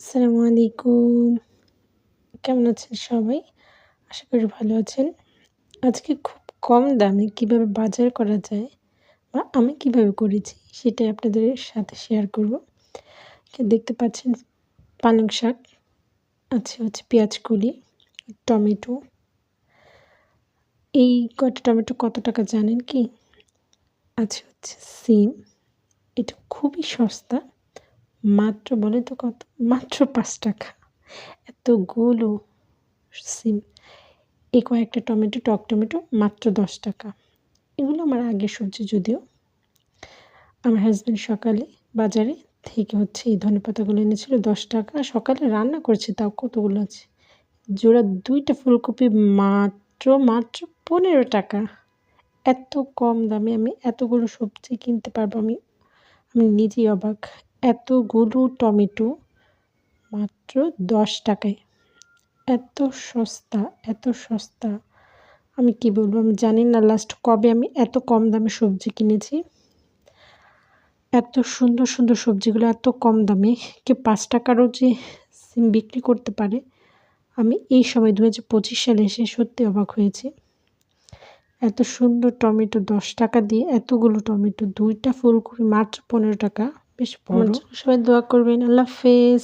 আসসালামু আলাইকুম। কেমন আছেন সবাই? আশা করি ভালো আছেন। আজকে খুব কম দামে কিভাবে বাজার করা যায় বা আমি কিভাবে করেছি সেটাই আপনাদের সাথে শেয়ার করব। দেখতে পাচ্ছেন পালং শাক, আছে পেঁয়াজ কলি, টমেটো। এই কয়টা টমেটো কত টাকা জানেন কি? আছে সিম, এটা খুবই সস্তা। মাত্র বলে তো কত? মাত্র ৳৫। এতগুলো সিম। এই কয়েকটা টমেটো, টক টমেটো মাত্র ৳10। এগুলো আমার আগের সবজি যদিও। আমার হাসব্যান্ড সকালে বাজারে থেকে এই ধনেপাতাগুলো এনেছিল ৳10। সকালে রান্না করেছে তাও কতগুলো আছে। জোড়া ২ টা ফুলকপি মাত্র ৳15। এত কম দামে আমি এতগুলো সবজি কিনতে পারবো আমি নিজেই অবাক। এতগুলো টমেটো মাত্র ৳10। এত সস্তা আমি কি বলবো? আমি জানি না লাস্ট কবে আমি এত কম দামে সবজি কিনেছি। এত সুন্দর সবজিগুলো এত কম দামে কেউ ৳৫ যে সিম বিক্রি করতে পারে, আমি এই সময় ২০২৫ সালে এসে সত্যি অবাক হয়েছি। এত সুন্দর টমেটো ৳10 দিয়ে এতগুলো টমেটো, ২ টা ফুলকপি মাত্র ৳15, বেশ বড়। সবাই দোয়া করবেন। আল্লাহ হাফেজ।